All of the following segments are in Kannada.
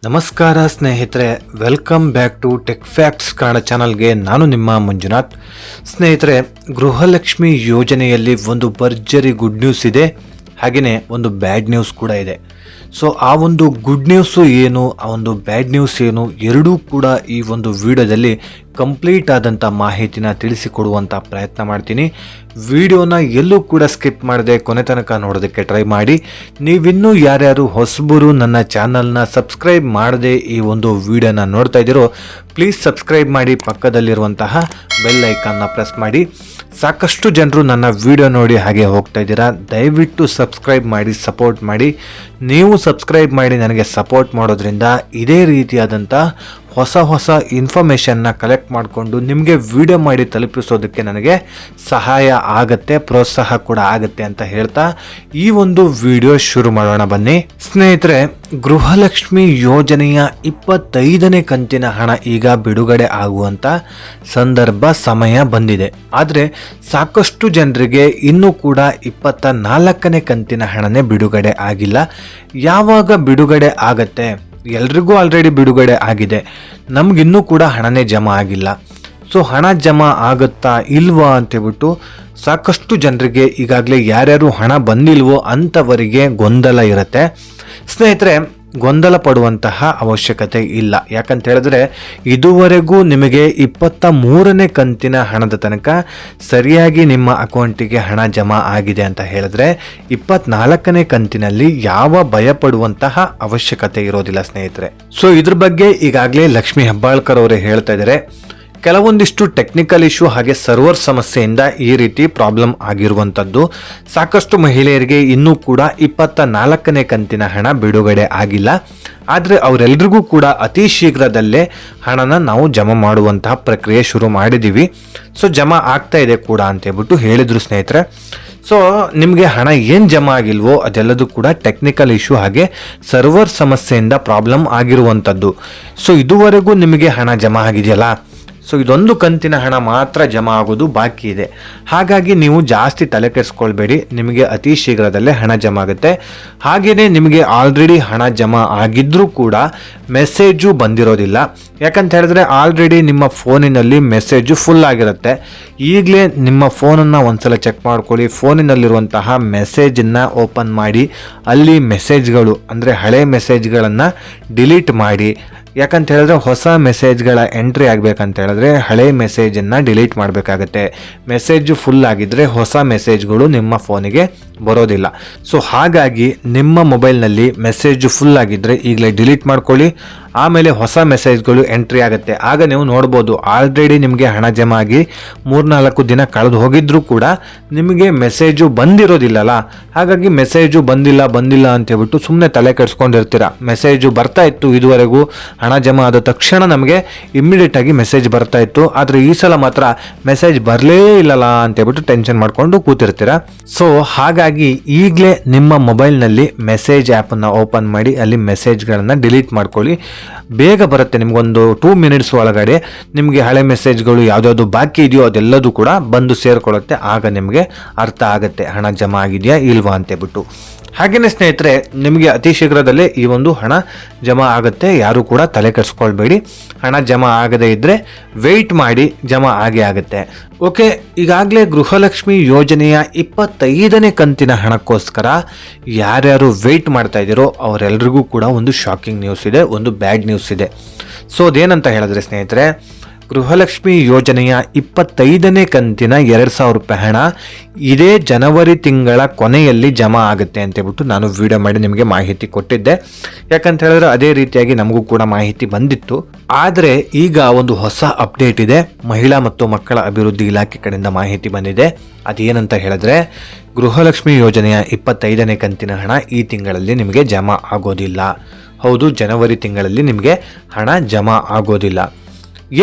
ನಮಸ್ಕಾರ ಸ್ನೇಹಿತರೆ, welcome back to tech facts Kannada ಚಾನಲ್ಗೆ. ನಾನು ನಿಮ್ಮ ಮಂಜುನಾಥ್. ಸ್ನೇಹಿತರೆ, ಗೃಹಲಕ್ಷ್ಮಿ ಯೋಜನೆಯಲ್ಲಿ ಒಂದು ಭರ್ಜರಿ ಗುಡ್ ನ್ಯೂಸ್ ಇದೆ, ಹಾಗೆಯೇ ಒಂದು ಬ್ಯಾಡ್ ನ್ಯೂಸ್ ಕೂಡ ಇದೆ. ಸೊ ಆ ಒಂದು ಗುಡ್ ನ್ಯೂಸು ಏನು, ಆ ಒಂದು ಬ್ಯಾಡ್ ನ್ಯೂಸ್ ಏನು, ಎರಡೂ ಕೂಡ ಈ ಒಂದು ವಿಡಿಯೋದಲ್ಲಿ ಕಂಪ್ಲೀಟ್ ಆದಂಥ ಮಾಹಿತಿನ ತಿಳಿಸಿಕೊಡುವಂಥ ಪ್ರಯತ್ನ ಮಾಡ್ತೀನಿ. ವಿಡಿಯೋನ ಎಲ್ಲೂ ಕೂಡ ಸ್ಕಿಪ್ ಮಾಡದೆ ಕೊನೆ ತನಕ ನೋಡೋದಕ್ಕೆ ಟ್ರೈ ಮಾಡಿ. ನೀವಿನ್ನೂ ಯಾರ್ಯಾರು ಹೊಸಬರು ನನ್ನ ಚಾನಲ್ನ ಸಬ್ಸ್ಕ್ರೈಬ್ ಮಾಡದೆ ಈ ಒಂದು ವಿಡಿಯೋನ ನೋಡ್ತಾ ಇದ್ದೀರೋ, ಪ್ಲೀಸ್ ಸಬ್ಸ್ಕ್ರೈಬ್ ಮಾಡಿ, ಪಕ್ಕದಲ್ಲಿರುವಂತಹ ಬೆಲ್ ಐಕಾನ್ನ ಪ್ರೆಸ್ ಮಾಡಿ. ಸಾಕಷ್ಟು ಜನರು ನನ್ನ ವಿಡಿಯೋ ನೋಡಿ ಹಾಗೆ ಹೋಗ್ತಾ ಇದ್ದೀರಾ, ದಯವಿಟ್ಟು ಸಬ್ಸ್ಕ್ರೈಬ್ ಮಾಡಿ, ಸಪೋರ್ಟ್ ಮಾಡಿ. ನೀವು ಸಬ್ಸ್ಕ್ರೈಬ್ ಮಾಡಿ ನನಗೆ ಸಪೋರ್ಟ್ ಮಾಡೋದ್ರಿಂದ ಇದೇ ರೀತಿಯಾದಂಥ ಹೊಸ ಇನ್ಫಾರ್ಮೇಷನ್ನ ಕಲೆಕ್ಟ್ ಮಾಡಿಕೊಂಡು ನಿಮಗೆ ವಿಡಿಯೋ ಮಾಡಿ ತಲುಪಿಸೋದಕ್ಕೆ ನನಗೆ ಸಹಾಯ ಆಗುತ್ತೆ, ಪ್ರೋತ್ಸಾಹ ಕೂಡ ಆಗುತ್ತೆ ಅಂತ ಹೇಳ್ತಾ ಈ ಒಂದು ವಿಡಿಯೋ ಶುರು ಮಾಡೋಣ ಬನ್ನಿ. ಸ್ನೇಹಿತರೆ, ಗೃಹಲಕ್ಷ್ಮಿ ಯೋಜನೆಯ 25ನೇ ಕಂತಿನ ಹಣ ಈಗ ಬಿಡುಗಡೆ ಆಗುವಂಥ ಸಮಯ ಬಂದಿದೆ. ಆದರೆ ಸಾಕಷ್ಟು ಜನರಿಗೆ ಇನ್ನೂ ಕೂಡ 24ನೇ ಕಂತಿನ ಹಣನೇ ಬಿಡುಗಡೆ ಆಗಿಲ್ಲ. ಯಾವಾಗ ಬಿಡುಗಡೆ ಆಗತ್ತೆ? ಎಲ್ರಿಗೂ ಆಲ್ರೆಡಿ ಬಿಡುಗಡೆ ಆಗಿದೆ, ನಮಗಿನ್ನೂ ಕೂಡ ಹಣನೇ ಜಮಾ ಆಗಿಲ್ಲ. ಸೊ ಹಣ ಜಮಾ ಆಗುತ್ತಾ ಇಲ್ವಾ ಅಂತೇಳ್ಬಿಟ್ಟು ಸಾಕಷ್ಟು ಜನರಿಗೆ ಈಗಾಗಲೇ ಯಾರ್ಯಾರು ಹಣ ಬಂದಿಲ್ವೋ ಅಂಥವರಿಗೆ ಗೊಂದಲ ಇರುತ್ತೆ. ಸ್ನೇಹಿತರೆ, ಗೊಂದಲ ಪಡುವಂತಹ ಅವಶ್ಯಕತೆ ಇಲ್ಲ. ಯಾಕಂತ ಹೇಳಿದ್ರೆ ಇದುವರೆಗೂ ನಿಮಗೆ 23ನೇ ಕಂತಿನ ಹಣದ ತನಕ ಸರಿಯಾಗಿ ನಿಮ್ಮ ಅಕೌಂಟಿಗೆ ಹಣ ಜಮಾ ಆಗಿದೆ ಅಂತ ಹೇಳಿದ್ರೆ 24ನೇ ಕಂತಿನಲ್ಲಿ ಯಾವ ಭಯ ಪಡುವಂತಹ ಅವಶ್ಯಕತೆ ಇರೋದಿಲ್ಲ ಸ್ನೇಹಿತರೆ. ಸೊ ಇದ್ರ ಬಗ್ಗೆ ಈಗಾಗಲೇ ಲಕ್ಷ್ಮಿ ಹೆಬ್ಬಾಳ್ಕರ್ ಅವರೇ ಹೇಳ್ತಾ ಇದ್ದಾರೆ. ಕೆಲವೊಂದಿಷ್ಟು ಟೆಕ್ನಿಕಲ್ ಇಶ್ಯೂ ಹಾಗೆ ಸರ್ವರ್ ಸಮಸ್ಯೆಯಿಂದ ಈ ರೀತಿ ಪ್ರಾಬ್ಲಮ್ ಆಗಿರುವಂಥದ್ದು. ಸಾಕಷ್ಟು ಮಹಿಳೆಯರಿಗೆ ಇನ್ನೂ ಕೂಡ 24ನೇ ಕಂತಿನ ಹಣ ಬಿಡುಗಡೆ ಆಗಿಲ್ಲ. ಆದರೆ ಅವರೆಲ್ಲರಿಗೂ ಕೂಡ ಅತಿ ಶೀಘ್ರದಲ್ಲೇ ಹಣನ ನಾವು ಜಮಾ ಮಾಡುವಂತಹ ಪ್ರಕ್ರಿಯೆ ಶುರು ಮಾಡಿದ್ದೀವಿ. ಸೊ ಜಮಾ ಆಗ್ತಾ ಇದೆ ಕೂಡ ಅಂತೇಳ್ಬಿಟ್ಟು ಹೇಳಿದರು ಸ್ನೇಹಿತರೆ. ಸೊ ನಿಮಗೆ ಹಣ ಏನು ಜಮಾ ಆಗಿಲ್ವೋ ಅದೆಲ್ಲದೂ ಕೂಡ ಟೆಕ್ನಿಕಲ್ ಇಶ್ಯೂ ಹಾಗೆ ಸರ್ವರ್ ಸಮಸ್ಯೆಯಿಂದ ಪ್ರಾಬ್ಲಮ್ ಆಗಿರುವಂಥದ್ದು. ಸೊ ಇದುವರೆಗೂ ನಿಮಗೆ ಹಣ ಜಮಾ ಆಗಿದೆಯಲ್ಲ, ಸೊ ಇದೊಂದು ಕಂತಿನ ಹಣ ಮಾತ್ರ ಜಮಾ ಆಗೋದು ಬಾಕಿ ಇದೆ. ಹಾಗಾಗಿ ನೀವು ಜಾಸ್ತಿ ತಲೆ ಕೆಡಿಸ್ಕೊಳ್ಬೇಡಿ, ನಿಮಗೆ ಅತಿ ಶೀಘ್ರದಲ್ಲೇ ಹಣ ಜಮಾ ಆಗುತ್ತೆ. ಹಾಗೆಯೇ ನಿಮಗೆ ಆಲ್ರೆಡಿ ಹಣ ಜಮಾ ಆಗಿದ್ರೂ ಕೂಡ ಮೆಸೇಜು ಬಂದಿರೋದಿಲ್ಲ. ಯಾಕಂತ ಹೇಳಿದ್ರೆ ಆಲ್ರೆಡಿ ನಿಮ್ಮ ಫೋನಿನಲ್ಲಿ ಮೆಸೇಜು ಫುಲ್ ಆಗಿರುತ್ತೆ. ಈಗಲೇ ನಿಮ್ಮ ಫೋನನ್ನು ಒಂದ್ಸಲ ಚೆಕ್ ಮಾಡ್ಕೊಳ್ಳಿ. ಫೋನಿನಲ್ಲಿರುವಂತಹ ಮೆಸೇಜನ್ನು ಓಪನ್ ಮಾಡಿ ಅಲ್ಲಿ ಮೆಸೇಜ್ಗಳು ಅಂದರೆ ಹಳೆ ಮೆಸೇಜ್ಗಳನ್ನು ಡಿಲೀಟ್ ಮಾಡಿ. ಯಾಕಂತ ಹೇಳಿದ್ರೆ ಹೊಸ ಮೆಸೇಜ್ಗಳ ಎಂಟ್ರಿ ಆಗಬೇಕಂತ ಹೇಳಿದ್ರೆ ಹಳೆ ಮೆಸೇಜನ್ನು ಡಿಲೀಟ್ ಮಾಡಬೇಕಾಗತ್ತೆ. ಮೆಸೇಜು ಫುಲ್ ಆಗಿದ್ದರೆ ಹೊಸ ಮೆಸೇಜ್ಗಳು ನಿಮ್ಮ ಫೋನಿಗೆ ಬರೋದಿಲ್ಲ. ಸೊ ಹಾಗಾಗಿ ನಿಮ್ಮ ಮೊಬೈಲ್ನಲ್ಲಿ ಮೆಸೇಜು ಫುಲ್ ಆಗಿದ್ದರೆ ಈಗಲೇ ಡಿಲೀಟ್ ಮಾಡ್ಕೊಳ್ಳಿ. ಆಮೇಲೆ ಹೊಸ ಮೆಸೇಜ್ಗಳು ಎಂಟ್ರಿ ಆಗುತ್ತೆ. ಆಗ ನೀವು ನೋಡ್ಬೋದು ಆಲ್ರೆಡಿ ನಿಮಗೆ ಹಣ ಜಮಾ ಆಗಿ 3-4 ದಿನ ಕಳೆದು ಹೋಗಿದ್ರೂ ಕೂಡ ನಿಮಗೆ ಮೆಸೇಜು ಬಂದಿರೋದಿಲ್ಲಲ್ಲ. ಹಾಗಾಗಿ ಮೆಸೇಜು ಬಂದಿಲ್ಲ ಅಂತ ಹೇಳ್ಬಿಟ್ಟು ಸುಮ್ಮನೆ ತಲೆ ಕೆಡಿಸ್ಕೊಂಡಿರ್ತೀರ. ಮೆಸೇಜು ಬರ್ತಾ ಇತ್ತು ಇದುವರೆಗೂ, ಹಣ ಜಮಾ ಆದ ತಕ್ಷಣ ನಮಗೆ ಇಮ್ಮಿಡಿಯೇಟ್ ಆಗಿ ಮೆಸೇಜ್ ಬರ್ತಾ ಇತ್ತು. ಆದರೆ ಈ ಸಲ ಮಾತ್ರ ಮೆಸೇಜ್ ಬರಲೇ ಇಲ್ಲಲ್ಲ ಅಂತೇಳ್ಬಿಟ್ಟು ಟೆನ್ಷನ್ ಮಾಡ್ಕೊಂಡು ಕೂತಿರ್ತೀರ. ಸೊ ಹಾಗಾಗಿ ಈಗಲೇ ನಿಮ್ಮ ಮೊಬೈಲ್ನಲ್ಲಿ ಮೆಸೇಜ್ ಆ್ಯಪನ್ನು ಓಪನ್ ಮಾಡಿ ಅಲ್ಲಿ ಮೆಸೇಜ್ಗಳನ್ನು ಡಿಲೀಟ್ ಮಾಡ್ಕೊಳ್ಳಿ. ಬೇಗ ಬರುತ್ತೆ, ನಿಮಗೊಂದು 2 ಮಿನಿಟ್ಸ್ ಒಳಗಡೆ ನಿಮಗೆ ಹಳೆ ಮೆಸೇಜ್ಗಳು ಯಾವುದ್ಯಾವುದು ಬಾಕಿ ಇದೆಯೋ ಅದೆಲ್ಲದೂ ಕೂಡ ಬಂದು ಸೇರಿಕೊಳ್ಳುತ್ತೆ. ಆಗ ನಿಮಗೆ ಅರ್ಥ ಆಗುತ್ತೆ ಹಣ ಜಮಾ ಆಗಿದೆಯಾ ಇಲ್ವಾ ಅಂತೇಳ್ಬಿಟ್ಟು. ಹಾಗೆಯೇ ಸ್ನೇಹಿತರೆ, ನಿಮಗೆ ಅತಿ ಶೀಘ್ರದಲ್ಲೇ ಈ ಒಂದು ಹಣ ಜಮಾ ಆಗುತ್ತೆ, ಯಾರು ಕೂಡ ತಲೆ ಕೆಡಿಸ್ಕೊಳ್ಬೇಡಿ. ಹಣ ಜಮಾ ಆಗದೇ ಇದ್ದರೆ ವೆಯ್ಟ್ ಮಾಡಿ, ಜಮಾ ಆಗೇ ಆಗುತ್ತೆ. ಓಕೆ, ಈಗಾಗಲೇ ಗೃಹಲಕ್ಷ್ಮಿ ಯೋಜನೆಯ 25ನೇ ಕಂತಿನ ಹಣಕ್ಕೋಸ್ಕರ ಯಾರ್ಯಾರು ವೆಯ್ಟ್ ಮಾಡ್ತಾ ಇದ್ದೀರೋ ಅವರೆಲ್ಲರಿಗೂ ಕೂಡ ಒಂದು ಶಾಕಿಂಗ್ ನ್ಯೂಸ್ ಇದೆ, ಒಂದು ಬ್ಯಾಡ್ ನ್ಯೂಸ್ ಇದೆ. ಸೊ ಅದೇನಂತ ಹೇಳಿದ್ರೆ ಸ್ನೇಹಿತರೆ, ಗೃಹಲಕ್ಷ್ಮಿ ಯೋಜನೆಯ 25ನೇ ಕಂತಿನ 2,000 ರೂಪಾಯಿ ಹಣ ಇದೇ ಜನವರಿ ತಿಂಗಳ ಕೊನೆಯಲ್ಲಿ ಜಮಾ ಆಗುತ್ತೆ ಅಂತೇಳ್ಬಿಟ್ಟು ನಾನು ವಿಡಿಯೋ ಮಾಡಿ ನಿಮಗೆ ಮಾಹಿತಿ ಕೊಟ್ಟಿದ್ದೆ. ಯಾಕಂತ ಹೇಳಿದ್ರೆ ಅದೇ ರೀತಿಯಾಗಿ ನಮಗೂ ಕೂಡ ಮಾಹಿತಿ ಬಂದಿತ್ತು. ಆದರೆ ಈಗ ಒಂದು ಹೊಸ ಅಪ್ಡೇಟ್ ಇದೆ. ಮಹಿಳಾ ಮತ್ತು ಮಕ್ಕಳ ಅಭಿವೃದ್ಧಿ ಇಲಾಖೆ ಕಡೆಯಿಂದ ಮಾಹಿತಿ ಬಂದಿದೆ. ಅದೇನಂತ ಹೇಳಿದ್ರೆ, ಗೃಹಲಕ್ಷ್ಮಿ ಯೋಜನೆಯ 25ನೇ ಕಂತಿನ ಹಣ ಈ ತಿಂಗಳಲ್ಲಿ ನಿಮಗೆ ಜಮಾ ಆಗೋದಿಲ್ಲ. ಹೌದು, ಜನವರಿ ತಿಂಗಳಲ್ಲಿ ನಿಮಗೆ ಹಣ ಜಮಾ ಆಗೋದಿಲ್ಲ.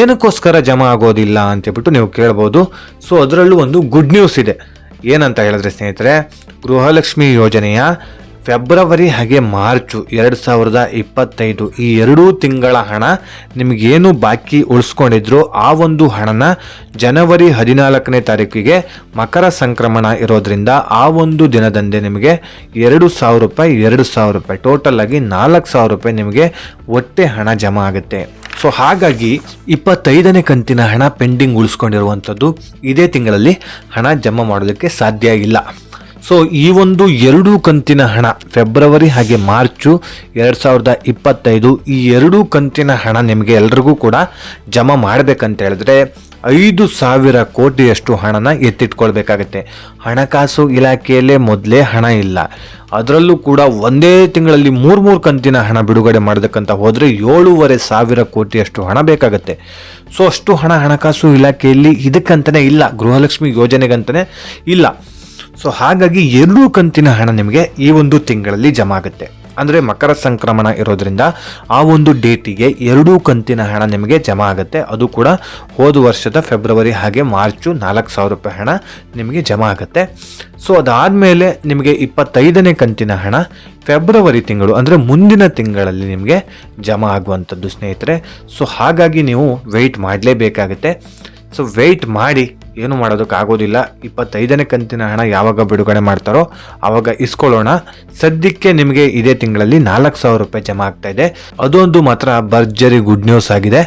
ಏನಕ್ಕೋಸ್ಕರ ಜಮಾ ಆಗೋದಿಲ್ಲ ಅಂತೇಳ್ಬಿಟ್ಟು ನೀವು ಕೇಳ್ಬೋದು. ಸೊ ಅದರಲ್ಲೂ ಒಂದು ಗುಡ್ ನ್ಯೂಸ್ ಇದೆ. ಏನಂತ ಹೇಳಿದ್ರೆ ಸ್ನೇಹಿತರೆ, ಗೃಹಲಕ್ಷ್ಮಿ ಯೋಜನೆಯ ಫೆಬ್ರವರಿ ಹಾಗೆ ಮಾರ್ಚು 2025 ಈ 2 ತಿಂಗಳ ಹಣ ನಿಮಗೇನು ಬಾಕಿ ಉಳಿಸ್ಕೊಂಡಿದ್ರು ಆ ಒಂದು ಹಣನ ಜನವರಿ 14ನೇ ತಾರೀಕಿಗೆ ಮಕರ ಸಂಕ್ರಮಣ ಇರೋದ್ರಿಂದ ಆ ಒಂದು ದಿನದಂದೇ ನಿಮಗೆ 2,000 ರೂಪಾಯಿ ಟೋಟಲ್ ಆಗಿ 4,000 ರೂಪಾಯಿ ನಿಮಗೆ ಒಟ್ಟೆ ಹಣ ಜಮಾ ಆಗುತ್ತೆ. ಸೊ ಹಾಗಾಗಿ 25ನೇ ಕಂತಿನ ಹಣ ಪೆಂಡಿಂಗ್ ಉಳಿಸ್ಕೊಂಡಿರುವಂಥದ್ದು ಇದೇ ತಿಂಗಳಲ್ಲಿ ಹಣ ಜಮಾ ಮಾಡೋದಕ್ಕೆ ಸಾಧ್ಯ ಇಲ್ಲ. ಸೊ ಈ ಒಂದು 2 ಕಂತಿನ ಹಣ ಫೆಬ್ರವರಿ ಹಾಗೆ ಮಾರ್ಚು 2025 ಈ 2 ಕಂತಿನ ಹಣ ನಿಮಗೆ ಎಲ್ರಿಗೂ ಕೂಡ ಜಮಾ ಮಾಡಬೇಕಂತ ಹೇಳಿದ್ರೆ 5,000 ಕೋಟಿಯಷ್ಟು ಹಣನ ಎತ್ತಿಟ್ಕೊಳ್ಬೇಕಾಗತ್ತೆ. ಹಣಕಾಸು ಇಲಾಖೆಯಲ್ಲೇ ಮೊದಲೇ ಹಣ ಇಲ್ಲ, ಅದರಲ್ಲೂ ಕೂಡ ಒಂದೇ ತಿಂಗಳಲ್ಲಿ 3 ಕಂತಿನ ಹಣ ಬಿಡುಗಡೆ ಮಾಡೋದಕ್ಕಂತ ಹೋದರೆ 7,500 ಕೋಟಿಯಷ್ಟು ಹಣ ಬೇಕಾಗತ್ತೆ. ಸೊ ಅಷ್ಟು ಹಣ ಹಣಕಾಸು ಇಲಾಖೆಯಲ್ಲಿ ಇದಕ್ಕಂತಲೇ ಇಲ್ಲ, ಗೃಹಲಕ್ಷ್ಮಿ ಯೋಜನೆಗಂತಲೇ ಇಲ್ಲ. ಸೊ ಹಾಗಾಗಿ 2 ಕಂತಿನ ಹಣ ನಿಮಗೆ ಈ ಒಂದು ತಿಂಗಳಲ್ಲಿ ಜಮಾ ಆಗುತ್ತೆ. ಅಂದರೆ ಮಕರ ಸಂಕ್ರಮಣ ಇರೋದ್ರಿಂದ ಆ ಒಂದು ಡೇಟಿಗೆ 2 ಕಂತಿನ ಹಣ ನಿಮಗೆ ಜಮಾ ಆಗುತ್ತೆ. ಅದು ಕೂಡ ಹೋದ ವರ್ಷದ ಫೆಬ್ರವರಿ ಹಾಗೆ ಮಾರ್ಚು 4,000 ರೂಪಾಯಿ ಹಣ ನಿಮಗೆ ಜಮಾ ಆಗುತ್ತೆ. ಸೊ ಅದಾದಮೇಲೆ ನಿಮಗೆ 25ನೇ ಕಂತಿನ ಹಣ ಫೆಬ್ರವರಿ ತಿಂಗಳು ಅಂದರೆ ಮುಂದಿನ ತಿಂಗಳಲ್ಲಿ ನಿಮಗೆ ಜಮಾ ಆಗುವಂಥದ್ದು ಸ್ನೇಹಿತರೆ. ಸೊ ಹಾಗಾಗಿ ನೀವು ವೆಯ್ಟ್ ಮಾಡಲೇಬೇಕಾಗುತ್ತೆ. ಸೊ ವೆಯ್ಟ್ ಮಾಡಿ, ಏನು ಮಾಡೋದಕ್ಕಾಗೋದಿಲ್ಲ. 25ನೇ ಕಂತಿನ ಹಣ ಯಾವಾಗ ಬಿಡುಗಡೆ ಮಾಡ್ತಾರೋ ಆವಾಗ ಇಸ್ಕೊಳ್ಳೋಣ. ಸದ್ಯಕ್ಕೆ ನಿಮಗೆ ಇದೇ ತಿಂಗಳಲ್ಲಿ 4,000 ರೂಪಾಯಿ ಜಮಾ ಆಗ್ತಾ ಇದೆ. ಅದೊಂದು ಮಾತ್ರ ಭರ್ಜರಿ ಗುಡ್ ನ್ಯೂಸ್ ಆಗಿದೆ.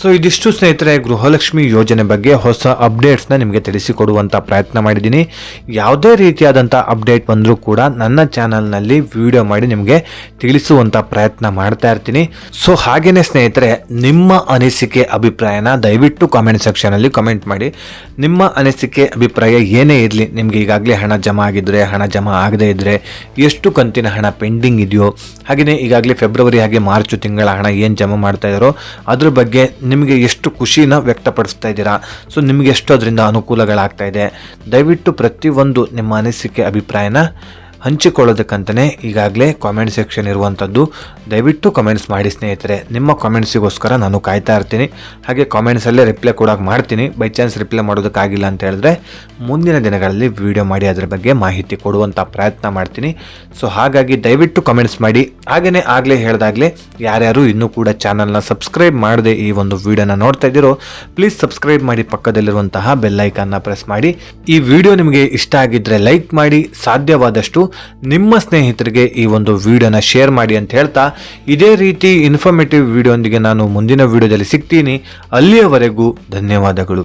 ಸೊ ಇದಿಷ್ಟು ಸ್ನೇಹಿತರೆ ಗೃಹಲಕ್ಷ್ಮಿ ಯೋಜನೆ ಬಗ್ಗೆ ಹೊಸ ಅಪ್ಡೇಟ್ಸ್ನ ನಿಮಗೆ ತಿಳಿಸಿಕೊಡುವಂಥ ಪ್ರಯತ್ನ ಮಾಡಿದ್ದೀನಿ. ಯಾವುದೇ ರೀತಿಯಾದಂಥ ಅಪ್ಡೇಟ್ ಬಂದರೂ ಕೂಡ ನನ್ನ ಚಾನಲ್ನಲ್ಲಿ ವಿಡಿಯೋ ಮಾಡಿ ನಿಮಗೆ ತಿಳಿಸುವಂಥ ಪ್ರಯತ್ನ ಮಾಡ್ತಾ ಇರ್ತೀನಿ. ಸೊ ಹಾಗೆಯೇ ಸ್ನೇಹಿತರೆ, ನಿಮ್ಮ ಅನಿಸಿಕೆ ಅಭಿಪ್ರಾಯನ ದಯವಿಟ್ಟು ಕಾಮೆಂಟ್ ಸೆಕ್ಷನಲ್ಲಿ ಕಮೆಂಟ್ ಮಾಡಿ. ನಿಮ್ಮ ಅನಿಸಿಕೆ ಅಭಿಪ್ರಾಯ ಏನೇ ಇರಲಿ, ನಿಮಗೆ ಈಗಾಗಲೇ ಹಣ ಜಮಾ ಆಗಿದ್ದರೆ, ಹಣ ಜಮಾ ಆಗದೇ ಇದ್ದರೆ, ಎಷ್ಟು ಕಂತಿನ ಹಣ ಪೆಂಡಿಂಗ್ ಇದೆಯೋ, ಹಾಗೆಯೇ ಈಗಾಗಲೇ ಫೆಬ್ರವರಿ ಹಾಗೆ ಮಾರ್ಚ್ ತಿಂಗಳ ಹಣ ಏನು ಜಮಾ ಮಾಡ್ತಾ ಇದ್ದಾರೋ ಅದ್ರ ಬಗ್ಗೆ ನಿಮಗೆ ಎಷ್ಟು ಖುಷಿನ ವ್ಯಕ್ತಪಡಿಸ್ತಾ ಇದ್ದೀರಾ, ಸೊ ನಿಮಗೆ ಎಷ್ಟು ಅದರಿಂದ ಅನುಕೂಲಗಳಾಗ್ತಾ ಇದೆ, ದಯವಿಟ್ಟು ಪ್ರತಿಯೊಂದು ನಿಮ್ಮ ಅನಿಸಿಕೆ ಅಭಿಪ್ರಾಯನ ಹಂಚಿಕೊಳ್ಳೋದಕ್ಕಂತಲೇ ಈಗಾಗಲೇ ಕಾಮೆಂಟ್ ಸೆಕ್ಷನ್ ಇರುವಂಥದ್ದು. ದಯವಿಟ್ಟು ಕಮೆಂಟ್ಸ್ ಮಾಡಿ ಸ್ನೇಹಿತರೆ. ನಿಮ್ಮ ಕಾಮೆಂಟ್ಸಿಗೋಸ್ಕರ ನಾನು ಕಾಯ್ತಾ ಇರ್ತೀನಿ. ಹಾಗೆ ಕಾಮೆಂಟ್ಸಲ್ಲೇ ರಿಪ್ಲೈ ಕೂಡ ಮಾಡ್ತೀನಿ. ಬೈ ಚಾನ್ಸ್ ರಿಪ್ಲೈ ಮಾಡೋದಕ್ಕಾಗಿಲ್ಲ ಅಂತ ಹೇಳಿದ್ರೆ ಮುಂದಿನ ದಿನಗಳಲ್ಲಿ ವಿಡಿಯೋ ಮಾಡಿ ಅದರ ಬಗ್ಗೆ ಮಾಹಿತಿ ಕೊಡುವಂಥ ಪ್ರಯತ್ನ ಮಾಡ್ತೀನಿ. ಸೊ ಹಾಗಾಗಿ ದಯವಿಟ್ಟು ಕಮೆಂಟ್ಸ್ ಮಾಡಿ. ಹಾಗೆಯೇ ಆಗಲೇ ಹೇಳಿದಾಗಲೇ ಯಾರ್ಯಾರು ಇನ್ನೂ ಕೂಡ ಚಾನಲ್ನ ಸಬ್ಸ್ಕ್ರೈಬ್ ಮಾಡದೆ ಈ ಒಂದು ವಿಡಿಯೋನ ನೋಡ್ತಾ ಇದ್ದೀರೋ ಪ್ಲೀಸ್ ಸಬ್ಸ್ಕ್ರೈಬ್ ಮಾಡಿ, ಪಕ್ಕದಲ್ಲಿರುವಂತಹ ಬೆಲ್ ಐಕಾನ್ನ ಪ್ರೆಸ್ ಮಾಡಿ. ಈ ವಿಡಿಯೋ ನಿಮಗೆ ಇಷ್ಟ ಆಗಿದ್ದರೆ ಲೈಕ್ ಮಾಡಿ, ಸಾಧ್ಯವಾದಷ್ಟು ನಿಮ್ಮ ಸ್ನೇಹಿತರಿಗೆ ಈ ಒಂದು ವಿಡಿಯೋನ ಶೇರ್ ಮಾಡಿ ಅಂತ ಹೇಳ್ತಾ, ಇದೇ ರೀತಿ ಇನ್ಫಾರ್ಮೇಟಿವ್ ವಿಡಿಯೋ ಒಂದಿಗೆ ನಾನು ಮುಂದಿನ ವಿಡಿಯೋದಲ್ಲಿ ಸಿಗ್ತೀನಿ. ಅಲ್ಲಿಯವರೆಗೂ ಧನ್ಯವಾದಗಳು.